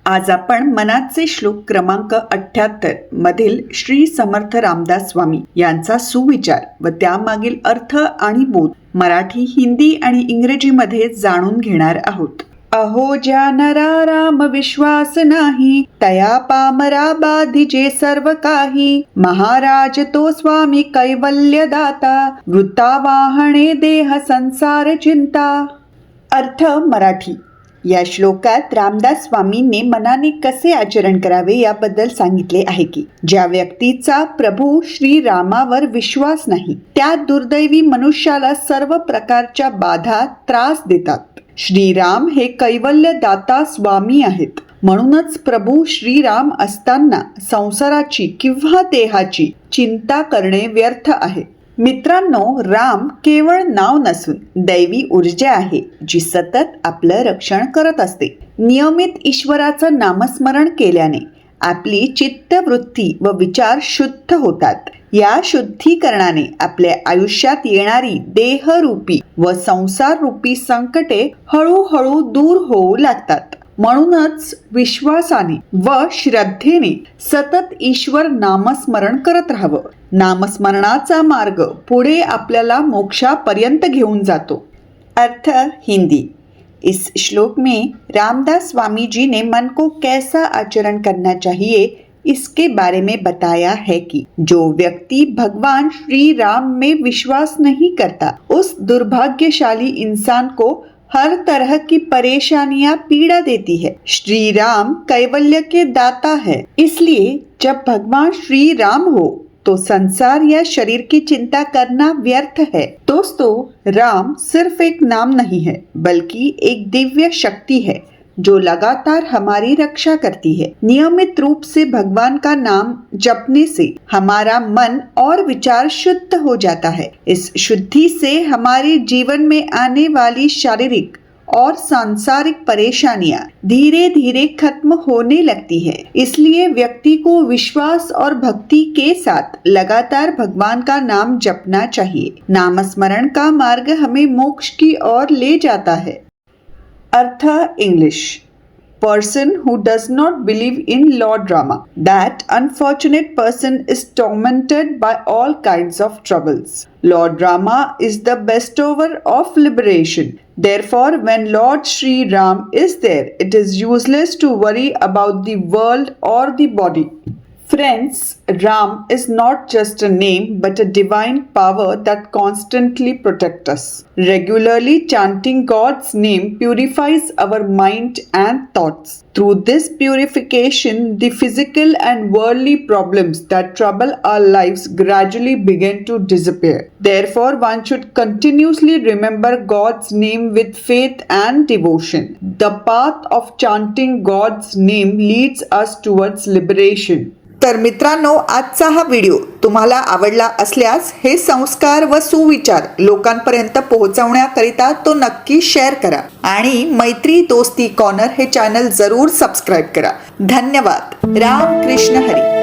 आज आपण मनाचे श्लोक क्रमांक 78 मधील श्री समर्थ रामदास स्वामी यांचा सुविचार व त्यामागील अर्थ आणि बोध मराठी, हिंदी आणि इंग्रजीमध्ये जाणून घेणार आहोत. अहो ज्या नरा राम विश्वास नाही, तया पामरा बाधिजे सर्व काही. महाराज तो स्वामी कैवल्य दाता, वृत्तावाहणे देह संसार चिंता. अर्थ मराठी. या श्लोकात रामदास स्वामींनी मनाने कसे आचरण करावे याबद्दल सांगितले आहे की ज्या व्यक्तीचा प्रभू श्री रामावर विश्वास नाही, त्या दुर्दैवी मनुष्याला सर्व प्रकारच्या बाधा त्रास देतात. श्रीराम हे कैवल्य दाता स्वामी आहेत. म्हणूनच प्रभू श्रीराम असताना संसाराची किंवा देहाची चिंता करणे व्यर्थ आहे. मित्रांनो, राम केवळ नाव नसून दैवी ऊर्जा आहे जी सतत आपलं रक्षण करत असते. नियमित ईश्वराचं नामस्मरण केल्याने आपली चित्तवृत्ती व विचार शुद्ध होतात. या शुद्धीकरणाने आपल्या आयुष्यात येणारी देहरूपी व संसाररूपी संकटे हळूहळू दूर होऊ लागतात. म्हणूनच विश्वासाने व श्रद्धेने सतत ईश्वर नामस्मरण करत राहावं. नामस्मरणाचा मार्ग पुढे आपल्याला मोक्षापर्यंत घेऊन जातो. अर्थ हिंदी. इस श्लोक में रामदास स्वामी जी ने मन को कैसा आचरण करना चाहिए इसके बारे में बताया है कि जो व्यक्ति भगवान श्री राम में विश्वास नहीं करता, उस दुर्भाग्यशाली इंसान को हर तरह की परेशानियां पीड़ा देती है. श्री राम कैवल्य के दाता है, इसलिए जब भगवान श्री राम हो तो संसार या शरीर की चिंता करना व्यर्थ है. दोस्तों, राम सिर्फ एक नाम नहीं है बल्कि एक दिव्य शक्ति है जो लगातार हमारी रक्षा करती है. नियमित रूप से भगवान का नाम जपने से हमारा मन और विचार शुद्ध हो जाता है. इस शुद्धि से हमारे जीवन में आने वाली शारीरिक और सांसारिक परेशानियां धीरे धीरे खत्म होने लगती है. इसलिए व्यक्ति को विश्वास और भक्ति के साथ लगातार भगवान का नाम जपना चाहिए. नामस्मरण का मार्ग हमें मोक्ष की ओर ले जाता है. अर्थ English. Person who does not believe in Lord Rama, that unfortunate person is tormented by all kinds of troubles. Lord Rama is the bestower of liberation. Therefore, when Lord Sri Ram is there, it is useless to worry about the world or the body. Friends, Ram is not just a name but a divine power that constantly protects us. Regularly chanting God's name purifies our mind and thoughts. Through this purification, the physical and worldly problems that trouble our lives gradually begin to disappear. Therefore, one should continuously remember God's name with faith and devotion. The path of chanting God's name leads us towards liberation. तर मित्रांनो, आजचा हा video तुम्हाला आवडला असल्यास हे संस्कार व सुविचार लोकांपर्यंत पोहोचवण्याकरिता तो नक्की शेअर करा आणि मैत्री दोस्ती कॉर्नर हे चॅनल जरूर सबस्क्राईब करा. धन्यवाद. राम कृष्ण हरी.